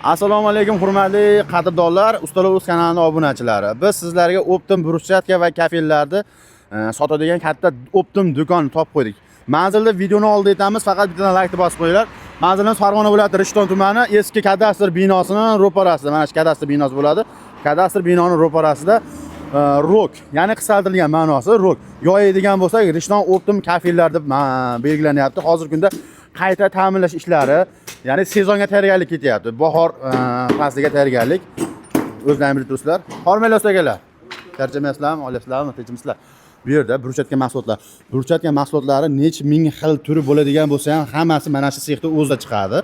Assalomu alaykum hurmatli qadrdonlar, Ustalar o'z kanalining obunachilari. Biz sizlarga Optim bruschatka va kafellarni sotadigan katta Optim do'konni topib qo'ydik. Manzilni videoni oldi aytamiz, faqat bittadan like bosib qo'yinglar. Manzilimiz Farg'ona viloyati Rishton tumani eski kadastr binosining ro'parasida. Mana shu kadastr binosi bo'ladi. Kadastr binosining ro'parasida ROK, ya'ni qisqartirilgan ma'nosi ROK. Yoyadigan bo'lsak, Rishton Optim kafellar deb belgilanyapti. Hozirgi kunda qayta ta'minlash ishlari, ya'ni sezonga tayyorgarlik ketyapti. Bahor fasliga tayyorgarlik. O'zlaringiz bilib turibsizlar. Hormayli ustagalar. Charchamasizlarmi, olasizlarmi, tinchmisizlar? Bu yerda bruschatka mahsulotlar. Bruschatka mahsulotlari necha ming xil turi bo'ladigan bo'lsa ham, hammasi mana shu sexda o'zida chiqadi.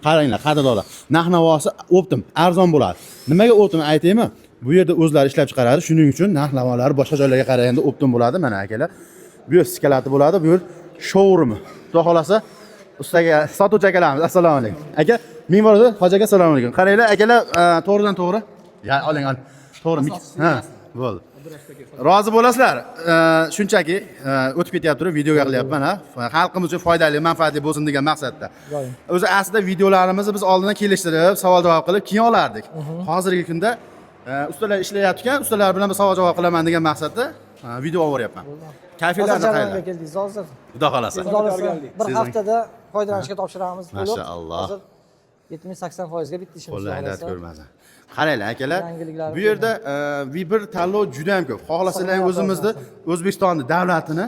Qaranglar, qadrdonlar. Narx-navosi Optim, arzon bo'ladi. Nimaga Optim aytaymi? Bu yerda o'zlari ishlab chiqaradi. Shuning uchun narx-navolari boshqa joylarga qaraganda Optim bo'ladi. Mana akalar. Bu yer skalati bo'ladi, bu yer showroom. Xudo xolasa ustaga sotuvchi akalarimiz. Assalomu alaykum. Aka, ming bor edi. Hoji aka, assalomu alaykum. Qaranglar, akalar, to'g'ridan to'g'ri. Ya, oling. To'g'ri. Ha, bo'ldi. Rozi bo'lasizlar. Shunchaki o'tib ketyapti, videoga qilyapman, ha. Xalqimiz uchun foydali, manfaatli bo'lsin degan maqsadda. O'zi aslida videolarimizni biz oldindan kelishtirib, savol-javob qilib keyin olardik. Hozirgi kunda ustalar ishlayapti-kan, ustalar bilan savol-javob qilaman degan maqsadda video olib Kafelarni qayerda? Keldingiz hozir. Xudo xolasa. Bir haftada foydalanishga topshiramiz. Mashalloh. 70-80% ga bitta ishimiz bor. Qo'llaylat ko'rmasin. Qaranglar akalar, bu yerda bir tanlov juda ham ko'p. Xohlasanglar o'zimizni O'zbekistonning davlatini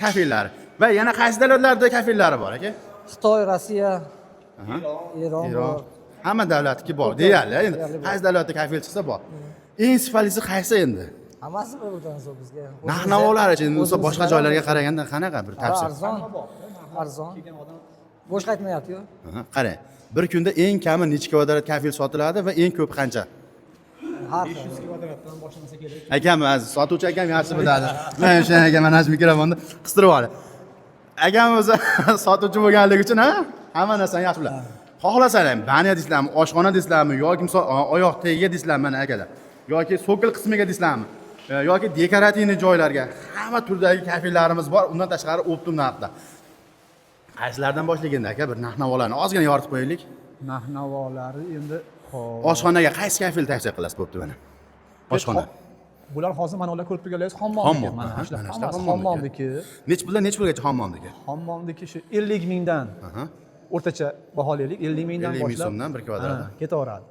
kafellari va yana qaysi davlatlarda kafellari bor aka? Xitoy, Rossiya, Eron bor. Hamma davlatniki bor. Deyarli endi qaysi davlatda kafel chiqsa bor. Eng sifatlisi qaysi endi? Hammasi bir-biridan zo'r bizga. Narx-navolari o'zi boshqa joylarga qaraganda qanaqa bir tavsiya? Arzon. Bo'sh qaytmayapti-ku. Qarang. Bir kunda eng kami necha kvadrat kafel sotiladi va eng ko'p qancha? 500 kvadratdan boshlansa kerak. Akam aziz, sotuvchi akam yaxshi biladi. Men o'sha akam mana shu mikrofonni qistirib oldi. Akam o'zi sotuvchi bo'lganligi uchun hamma narsani yaxshi biladi. Xohlasalar, banya deysizlarmi, oshxona deysizlarmi, yoki misol oyoq tagiga deysizlarmi mana akalar. Yoki sokil qismiga deysizlarmi, yoki dekorativniy joylarga hamma turdagi kafellarimiz bor. Undan tashqari Optim narxda. Qaysilardan boshlagan aka, bir narx-navolarni ozgina yoritib qo'yaylik. Narx-navolari endi Oshxonaga qaysi kafel tavsiya qilasiz bo'pti mana? Oshxona. Bular hozir mana ular ko'rib turganlaringiz hammom. Mana shular hammomniki. Nech pulgacha hammomniki? Hammomniki shu 50 mingdan. O'rtacha baholaylik 50 mingdan boshlab. 50 ming so'mdan bir kvadrat. Ketaveradi.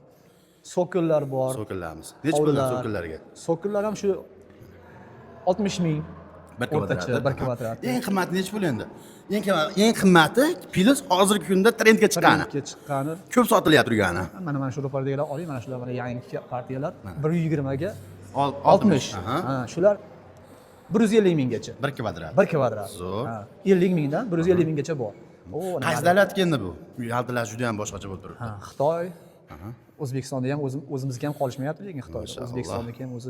Sokillar bor. Sokillarimiz. Nech puldan sokillarga? Sokillar ham shu 60 ming. Bir kvadrat. Eng qimmati nech pul endi? Eng qimmati plus hozirgi kunda trendga chiqqani. Ko'p sotilyapti turgani. Mana shu ro'paradagilar oling, mana shular mana yangi partiyalar 120 ga 60. Shular 150 minggacha. Bir kvadrat. Bir kvadrat. Zo'r. 50 mingdan 150 minggacha bor. Qaysi davlatga endi bu? Yaltilash juda ham boshqacha bo'lib turibdi. Xitoy. O'zbekistonda ham o'zimizga ham qolishmayapti, lekin Xitoy. O'zbekistonniki ham o'zi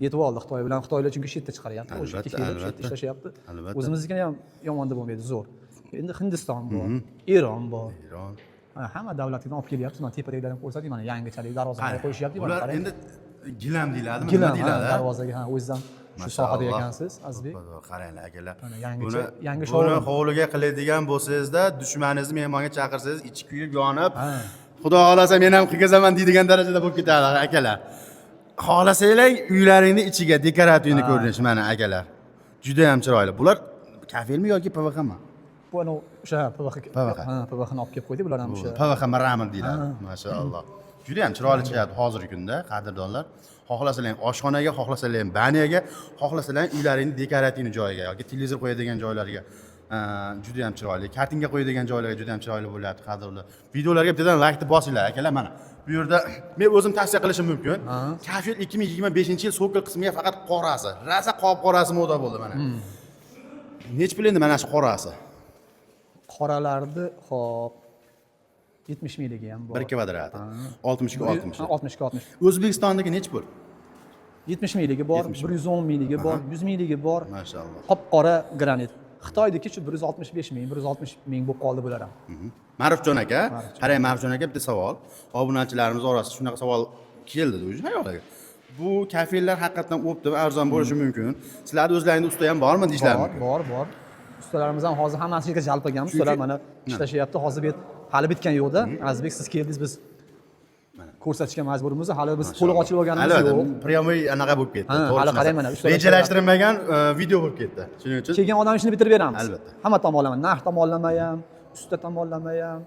yetib oldi Xitoy bilan. Xitoylar chunki shu yerda chiqaryapti, o'sha yerga kelib shu yerda ishlashyapti. O'zimizniki ham yomon deb bo'lmaydi, zo'r. Endi Hindiston bor, Eron bor. Hamma davlatlardan olib kelyapti. Mana tepadagilarni ko'rsating, mana yangichalik darvozaga qo'yishyapti. Ular endi gilam deyiladimi? Nima deyiladi? Darvozaga o'zizdan shu sohada ekansiz, Azizbek. Qaranglar akalar. Yangi buni hovliga qiladigan bo'lsangiz-da, dushmaningizni mehmonga chaqirsangiz, ichi kuyib yonib, Xudo xolasa men ham qilgazaman deydigan darajada bo'lib ketadi akalar. Xohlasanglar uylaringning ichiga dekorativni ko'rinish mana akalar. Juda ham chiroyli. Bular kafelmi yoki PVXmi? Bu o'sha PVX. PVXni olib kelib qo'ydik, bular ham o'sha PVX maramer deyiladi. Mashalloh. Juda ham chiroyli chiqyapti hozirgi kunda, qadrdonlar. Xohlasalar oshxonaga, xohlasalar banyaga, xohlasalar uylaringning dekorativniy joyiga yoki televizor qo'yadigan joylarga juda ham chiroyli. Kartinga qo'yadigan joylarga juda ham chiroyli bo'lyapti, qadrli. Videolarga bittadan like bosinglar akalar mana. Bu yerda men o'zim tavsiya qilishim mumkin. Kafel 2025-yil sokil qismiga faqat qorasi, rasa qop-qorasi moda bo'ldi mana. Nech pul endi mana shu qorasi? Qoralarni xo'p 70 mingligi ham bor. 1 kvadrat. 60 ga 60. 60 ga 60. O'zbekistondagi nech pul? 70 mingligi bor, 110 mingligi bor, 100 mingligi bor. Mashalloh. Qop-qora granit. Xitoydagi shu 165 ming, 160 ming bo'lib qoldi bular ham. Ma'rufjon aka, qarang Ma'rufjon aka, bitta savol. Obunachilarimiz orasida shunaqa savol keldi o'zi hayoliga. Bu kafellar haqiqatan Optim arzon bo'lishi mumkin. Sizlarning o'zlaringizda usta ham bormi deyishlar mumkin? Bor. Ustalarimiz ham hozir hammasiga jalb qilganmiz. Ustalar mana ishlashyapti. Hozir hali bitgan yo'qda. Azizbek, siz keldingiz, biz ko'rsatishga majburmiz. Hali biz to'liq ochilib olganimiz Albatta, yo'q. prямой anaqa bo'lib ketdi. Ha, To'g'ri hali qarang tushunasiz. mana, ustalar Rejalashtirilmagan video bo'lib ketdi. Shuning uchun Kelgan odam ishini bitirib beramiz. Albatta. Hamma tomonlama, narx tomonlama ham, usta tomonlama ham,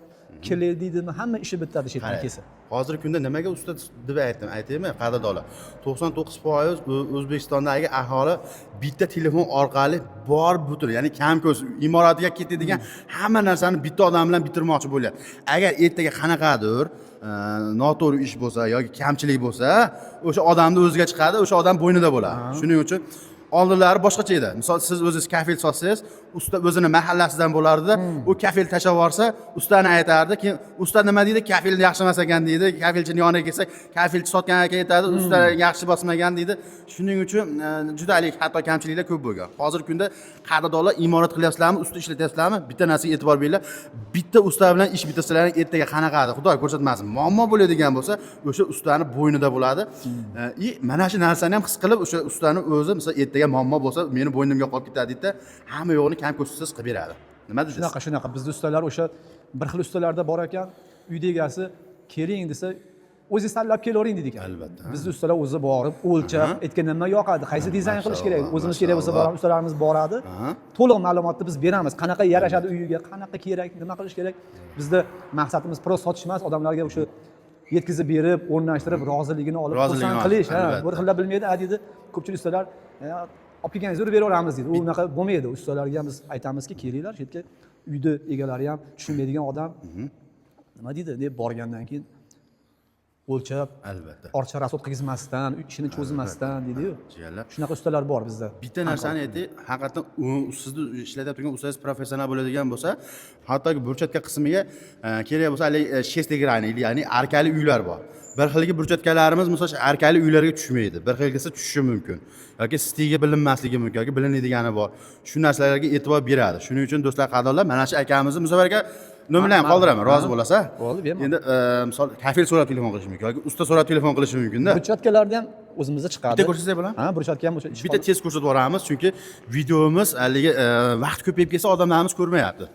kelar deydimi, hamma ishi bitadi shu yerdan kelsa. hozirgi kunda nimaga usta deb aytaymi, qadrdonlar. 99% O'zbekistondagi aholi bitta telefon orqali bor butun, ya'ni kam ko'z imoratiga ketadigan hamma narsani bitta odam bilan bitirmoqchi bo'lyapti. Agar ertaga qanaqadir noto'g'ri ish bo'lsa yoki kamchilik bo'lsa, o'sha odamni o'ziga chiqadi, o'sha odam bo'ynida bo'ladi. Shuning uchun oldinlari boshqacha edi. Misol siz o'zingiz kafil sotsangiz, usta o'zini mahallasidan bo'lardi-da, u kafil tashlab yuborsa, ustani aytardi, keyin usta nima deydi? Kafil yaxshi emas ekan deydi. Kafilchini yoniga kelsak, kafilchi sotgan aka aytadi, usta yaxshi bosmagan deydi. Shuning uchun juda hatto kamchiliklar ko'p bo'lgan. Hozirgi kunda qadrdonlar imorat qilyapsizlarmi, usta ishlatyapsizlarmi? Bitta narsaga e'tibor beringlar. Bitta usta bilan ish bitirsalaring ertaga qanaqadir, Xudo ko'rsatmasin, muammo bo'ladigan bo'lsa, o'sha ustani bo'ynida bo'ladi. Mana shu narsani ham his qilib, o'sha ustani o'zi misol ertaga muammo bo'lsa, meni bo'ynimga qolib ketadi deydi-da, hamma yo'g'ini kam ko'zsiz qilib beradi. Nima deysiz? Shunaqa. Bizda ustalar o'sha bir xil ustalarda bor ekan, uyda egasi keling desa, o'zingiz tanlab kelavering deydi ekan. Albatta. Bizda ustalar o'zi borib, o'lchab, aytgan nima yoqadi, qaysi dizayn qilish kerak, o'zimiz kerak bo'lsa boramiz, ustalarimiz boradi. To'liq ma'lumotni biz beramiz. Qanaqa yarashadi uyiga, qanaqa kerak, nima qilish kerak. Bizda maqsadimiz prosta sotish emas, odamlarga o'sha yetkazib berib, o'rnashtirib, roziligini olib, xursand qilish. Bir xillar bilmaydi, deydi. Ko'pchilik ustalar olib kelganingizni urib beraveramiz deydi. U unaqa bo'lmaydi. Ustalarga ham biz aytamizki, kelinglar, shu yerga uyda egalari ham tushunmaydigan odam nima deydi deb borgandan keyin o'lchab, albatta, orcha rasod qilmasdan, ishini cho'zmasdan deydi-yu. Jiyanlar. Shunaqa ustalar bor bizda. Bitta narsani aytaylik, haqiqatan sizni ishlatib turgan ustangiz professional bo'ladigan bo'lsa, hattoki burchatka qismiga kerak bo'lsa, hali shestegirani, ya'ni arkali uylar bor. Bir xilgi burchatkalarimiz misol arkali uylarga tushmaydi. Bir xilgisi tushishi mumkin. Yoki stiga bilinmasligi mumkin, yoki bilinadigan bor. Shu narsalarga e'tibor beradi. Shuning uchun do'stlar, qadrdonlar, mana shu akamizni musobaqa nomerlarni qoldiraman, rozi bo'lasa. Bo'ldi, berma. Endi misol kafil so'rab telefon qilish mumkin yoki usta so'rab telefon qilishi mumkin-da. Burchatkalarda ham o'zimizda chiqadi. Bitta ko'rsatsak bo'ladimi? Ha, burchatka ham o'sha. Bitta tez ko'rsatib yuboramiz, chunki videomiz haligi vaqt ko'payib ketsa odamlarimiz ko'rmayapti.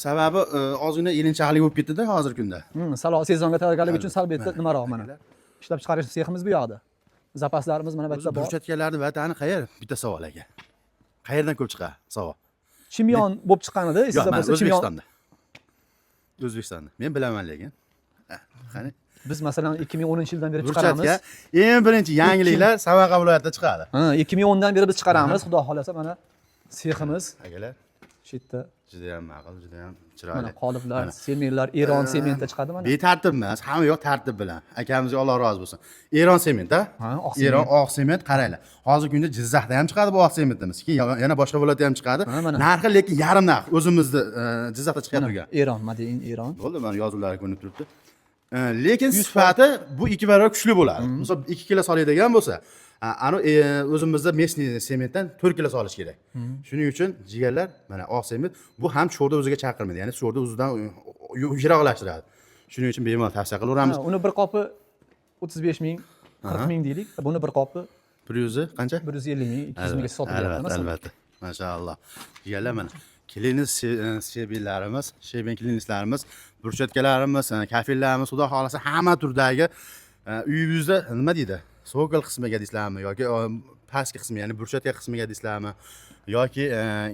Sababi ozgina yelinchaqlik bo'lib ketdi-da hozirgi kunda. Sezonga tayyorgarlik uchun sal bitta nimaroq mana. Ishlab chiqarish seximiz bu yoqda. Zapaslarimiz mana bu yerda bor. Burchatkalarni vatani qayer? Bitta savol aka. Qayerdan ko'p chiqadi? Savol. Chimyon bo'lib chiqqanida, esingizda bo'lsa chimyon. O'zbekistonda. O'zbekistonda. Men bilaman lekin. Qani? Biz masalan 2010-yildan beri chiqaramiz. Burchatka eng birinchi yangiliklar Samarqand viloyatida chiqadi. 2010dan beri biz chiqaramiz. Xudo xolasa mana seximiz Akalar, shu yerda juda ham ma'qul, juda ham mana chiroyli. qoliplar, sementlar, Eron sementda chiqadi mana. Betartib emas, hamma yoq tartib bilan. Akamizga Alloh rozi bo'lsin. Eron sement-a? oq sement. Eron oq sement, qaranglar. Hozirgi kunda Jizzaxda ham chiqadi bu oq sementimiz. Keyin yana boshqa viloyatda ham chiqadi. Narxi lekin yarim narx o'zimizda Jizzaxda chiqib turgan. Eron, Made in Eron. Bo'ldi, mana yozuvlari ko'rinib turibdi. Lekin sifati bu 2 barobar kuchli bo'ladi. Misol 2 kilo soladigan bo'lsa, ana o'zimizda местный sementdan 4 kilo solish kerak. Shuning uchun jigarlar, mana oq sement bu ham sho'rda o'ziga chaqirmaydi, ya'ni sho'rda o'zidan yiroqlashtiradi. Shuning uchun bemalol tavsiya qilaveramiz. Uni bir qopi 35 ming, 40 ming deylik. Buni bir qopi 100 qancha? 150 ming, 200 mingga sotib beramiz. Albatta. Maşallah. Jigarlar mana kliniz shebinlarimiz, shebin klinistlarimiz, burchatkalarimiz, kafillarimiz, xudo xolasa hamma turdagi uyingizda nima deydi? Sokol qismiga deysizlarmi yoki pastki qismi, ya'ni burchatka qismiga deysizlarmi yoki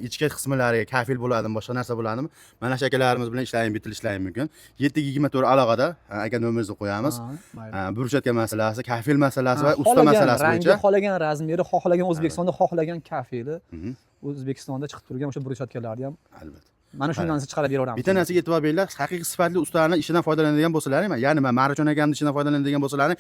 ichki qismlariga kafil bo'ladimi, boshqa narsa bo'ladimi? Mana shu akalarimiz bilan ishlaring, bitilishlar mumkin. 724 aloqada aka nomerimizni qo'yamiz. Burchatka masalasi, kafil masalasi va usta masalasi bo'yicha xohlagan razmeri, xohlagan O'zbekistonda xohlagan kafili O'zbekistonda chiqib turgan o'sha burchatkalarni ham albatta. Mana shundan chiqarib beraveramiz. Bitta narsaga e'tibor beringlar, haqiqiy sifatli ustalarning ishidan foydalanadigan bo'lsalaring, ya'ni men Marajon akamning ishidan foydalanadigan bo'lsalaring,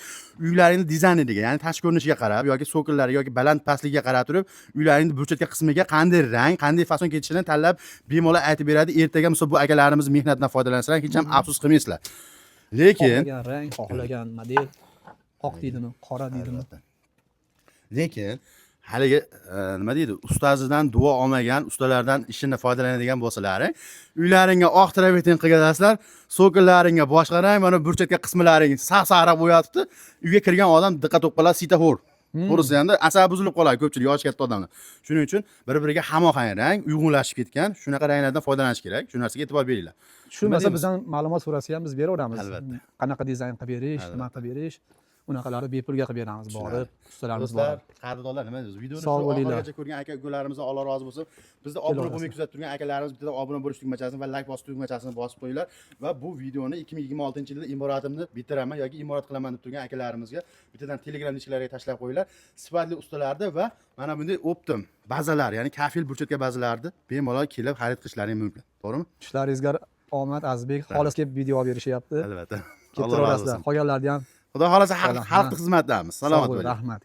uylaringni dizayniga, ya'ni tashqi ko'rinishiga qarab yoki so'killariga yoki baland pastligiga qarab turib, uylaringni burchatka qismiga qanday rang, qanday fason ketishini tanlab bemalol aytib beradi. Ertaga misol bu akalarimiz mehnatidan foydalansanglar, hech ham afsus qilmaysizlar. Lekin xohlagan rang, xohlagan model, oq deydimi, qora deydimi. Lekin haligi nima deydi, ustozidan duo olmagan ustalardan ishini foydalanadigan bo'lsalaring, uylaringga oq travertin qilgasizlar, so'killaringga boshqa rang, mana burchatka qismlaring sariq bo'yatibdi, uyga kirgan odam diqqat to'qqilar, svetofor To'g'risi ham asabi buzilib qoladi ko'pchilik yoshi katta odamlar. Shuning uchun bir-biriga hamohang rang, uyg'unlashib ketgan, shunaqa ranglardan foydalanish kerak. Shu narsaga e'tibor beringlar. Shu masalan bizdan ma'lumot so'rasa ham biz beraveramiz. Albatta. Qanaqa dizayn qilib berish, nima qilib berish, unaqalarni bepulga qilib beramiz borib, ustalarimiz Do'stlar, bor. qadrdonlar nima deymiz? Videoni shu Sog' bo'linglar. oxirigacha ko'rgan aka-ukalarimizdan Alloh rozi bo'lsin. Bizni obuna bo'lmay kuzatib turgan akalarimiz bittadan obuna bo'lish tugmachasini va like bosib tugmachasini bosib qo'yinglar va bu videoni 2026-yilda imoratimni bitiraman yoki imorat qilaman deb turgan akalarimizga bittadan Telegram nishkalariga tashlab qo'yinglar. Sifatli ustalarda va mana bunday optim bazalar, ya'ni kafil burchatka bazalarni bemalol kelib xarid qilishlaring mumkin. To'g'rimi? Ishlaringizga omad, Azizbek xolis kelib video olib berishyapti. Albatta. Kelib turaverasizlar. Qolganlarni ham Xudo xolasa Salom. xalqning xizmatidamiz. Salomat sog' bo'ling, bo'ling. rahmat.